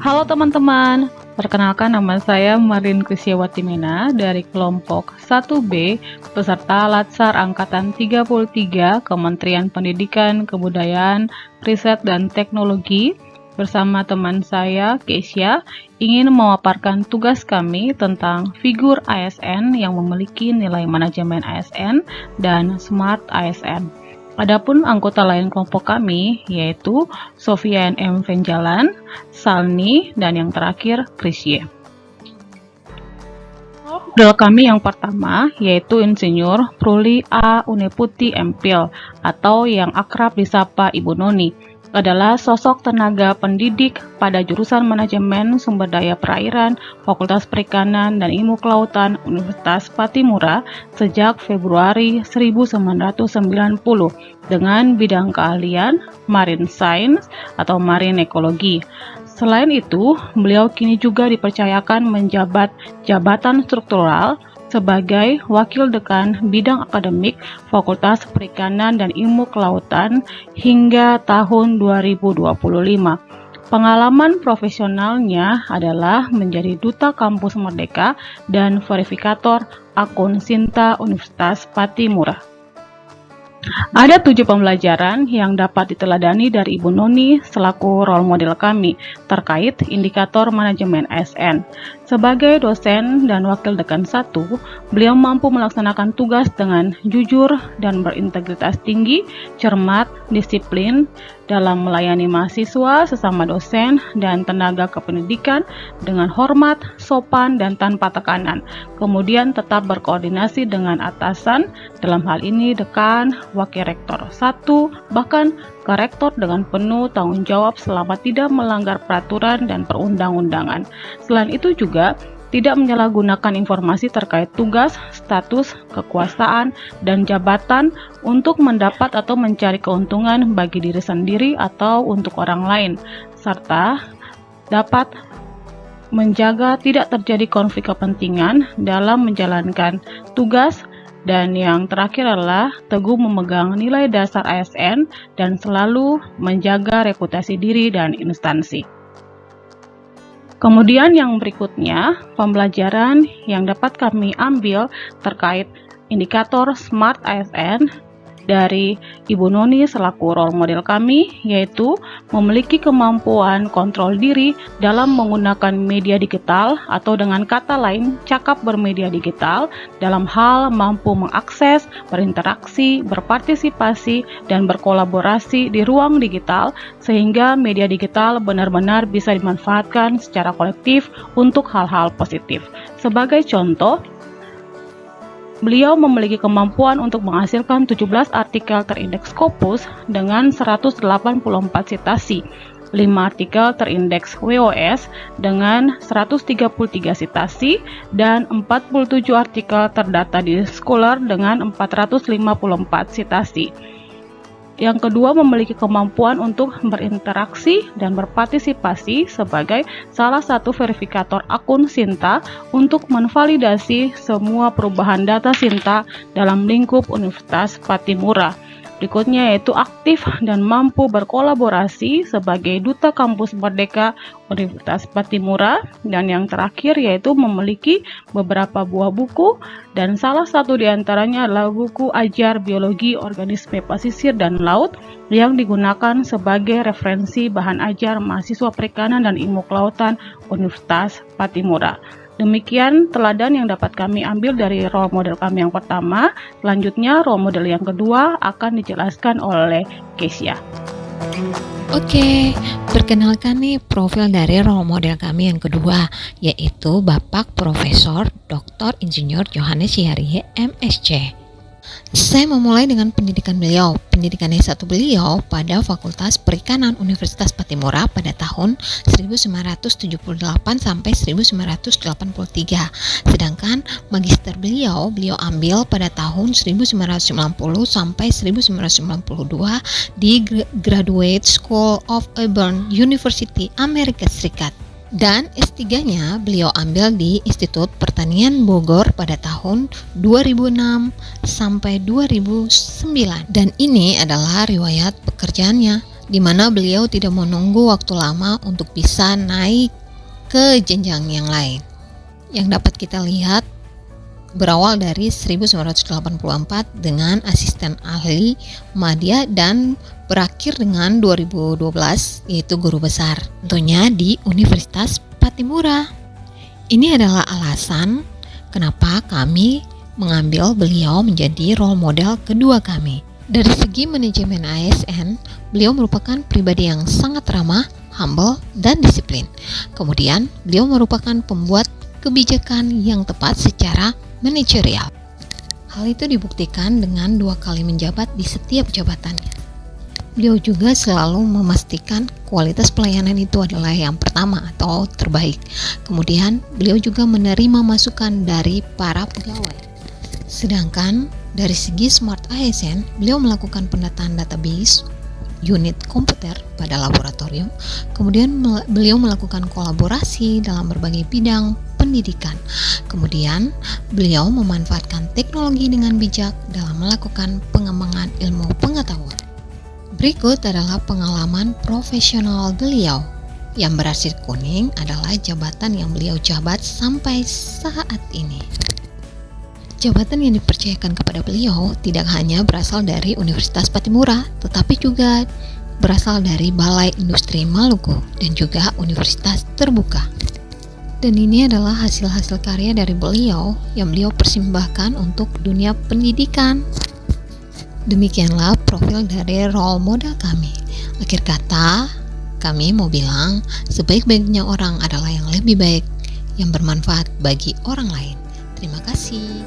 Halo teman-teman, perkenalkan nama saya Marin Krisyawati Mena dari kelompok 1B peserta Latsar Angkatan 33 Kementerian Pendidikan, Kebudayaan, Riset, dan Teknologi. Bersama teman saya, Keisha, ingin memaparkan tugas kami tentang figur ASN yang memiliki nilai manajemen ASN dan Smart ASN. Adapun anggota lain kelompok kami yaitu Sofian M. Venjalan, Salni, dan yang terakhir Krisye. Model kami yang pertama yaitu Insinyur Pruli A. Uneputi M.Phil atau yang akrab disapa Ibu Noni, adalah sosok tenaga pendidik pada jurusan Manajemen Sumber Daya Perairan, Fakultas Perikanan dan Ilmu Kelautan Universitas Patimura sejak Februari 1990 dengan bidang keahlian Marine Science atau Marine Ekologi. Selain itu, beliau kini juga dipercayakan menjabat jabatan struktural sebagai Wakil Dekan Bidang Akademik Fakultas Perikanan dan Ilmu Kelautan hingga tahun 2025. Pengalaman profesionalnya adalah menjadi Duta Kampus Merdeka dan verifikator akun Sinta Universitas Patimura. Ada 7 pembelajaran yang dapat diteladani dari Ibu Noni selaku role model kami terkait indikator manajemen ASN. Sebagai dosen dan wakil dekan 1, beliau mampu melaksanakan tugas dengan jujur dan berintegritas tinggi, cermat, disiplin, dalam melayani mahasiswa, sesama dosen, dan tenaga kependidikan dengan hormat, sopan, dan tanpa tekanan. Kemudian tetap berkoordinasi dengan atasan, dalam hal ini dekan, wakil rektor 1, bahkan ke rektor dengan penuh tanggung jawab selama tidak melanggar peraturan dan perundang-undangan. Selain itu juga tidak menyalahgunakan informasi terkait tugas, status, kekuasaan, dan jabatan untuk mendapat atau mencari keuntungan bagi diri sendiri atau untuk orang lain, serta dapat menjaga tidak terjadi konflik kepentingan dalam menjalankan tugas. Dan yang terakhir adalah teguh memegang nilai dasar ASN dan selalu menjaga reputasi diri dan instansi. Kemudian yang berikutnya, pembelajaran yang dapat kami ambil terkait indikator Smart ASN dari Ibu Noni selaku role model kami, yaitu memiliki kemampuan kontrol diri dalam menggunakan media digital atau dengan kata lain cakap bermedia digital dalam hal mampu mengakses, berinteraksi, berpartisipasi, dan berkolaborasi di ruang digital sehingga media digital benar-benar bisa dimanfaatkan secara kolektif untuk hal-hal positif. Sebagai contoh, beliau memiliki kemampuan untuk menghasilkan 17 artikel terindeks Scopus dengan 184 citasi, 5 artikel terindeks WOS dengan 133 citasi, dan 47 artikel terdata di Scholar dengan 454 citasi. Yang kedua, memiliki kemampuan untuk berinteraksi dan berpartisipasi sebagai salah satu verifikator akun Sinta untuk menvalidasi semua perubahan data Sinta dalam lingkup Universitas Patimura. Berikutnya yaitu aktif dan mampu berkolaborasi sebagai Duta Kampus Merdeka Universitas Patimura, dan yang terakhir yaitu memiliki beberapa buah buku dan salah satu diantaranya adalah buku Ajar Biologi Organisme Pasisir dan Laut yang digunakan sebagai referensi bahan ajar mahasiswa perikanan dan ilmu kelautan Universitas Patimura. Demikian teladan yang dapat kami ambil dari role model kami yang pertama. Selanjutnya role model yang kedua akan dijelaskan oleh Keisha. Oke, perkenalkan nih profil dari role model kami yang kedua, yaitu Bapak Profesor Dr. Insinyur Johannes Siarie MSc. Saya memulai dengan pendidikan beliau. Pendidikan S1 beliau pada Fakultas Perikanan Universitas Patimura pada tahun 1978 sampai 1983. Sedangkan magister beliau ambil pada tahun 1990 sampai 1992 di Graduate School of Auburn University, Amerika Serikat. Dan S3-nya beliau ambil di Institut Pertanian Bogor pada tahun 2006 sampai 2009. Dan ini adalah riwayat pekerjaannya. di mana beliau tidak menunggu waktu lama untuk bisa naik ke jenjang yang lain. Yang dapat kita lihat berawal dari 1984 dengan asisten ahli madya dan berakhir dengan 2012 yaitu guru besar, tentunya di Universitas Patimura. Ini adalah alasan kenapa kami mengambil beliau menjadi role model kedua kami. Dari segi manajemen ASN, beliau merupakan pribadi yang sangat ramah, humble, dan disiplin. Kemudian, beliau merupakan pembuat kebijakan yang tepat secara manajerial. Hal itu dibuktikan dengan 2 kali menjabat di setiap jabatannya. Beliau juga selalu memastikan kualitas pelayanan itu adalah yang pertama atau terbaik. Kemudian, beliau juga menerima masukan dari para pegawai. Sedangkan dari segi Smart ASN, beliau melakukan pendataan database unit komputer pada laboratorium. Kemudian beliau melakukan kolaborasi dalam berbagai bidang pendidikan. Kemudian beliau memanfaatkan teknologi dengan bijak dalam melakukan pengembangan ilmu pengetahuan. Berikut adalah pengalaman profesional beliau. Yang berarsir kuning adalah jabatan yang beliau jabat sampai saat ini. Jabatan yang dipercayakan kepada beliau tidak hanya berasal dari Universitas Patimura, tetapi juga berasal dari Balai Industri Maluku dan juga Universitas Terbuka. Dan ini adalah hasil-hasil karya dari beliau yang beliau persembahkan untuk dunia pendidikan. Demikianlah profil dari role model kami. Akhir kata, kami mau bilang sebaik-baiknya orang adalah yang lebih baik, yang bermanfaat bagi orang lain. Terima kasih.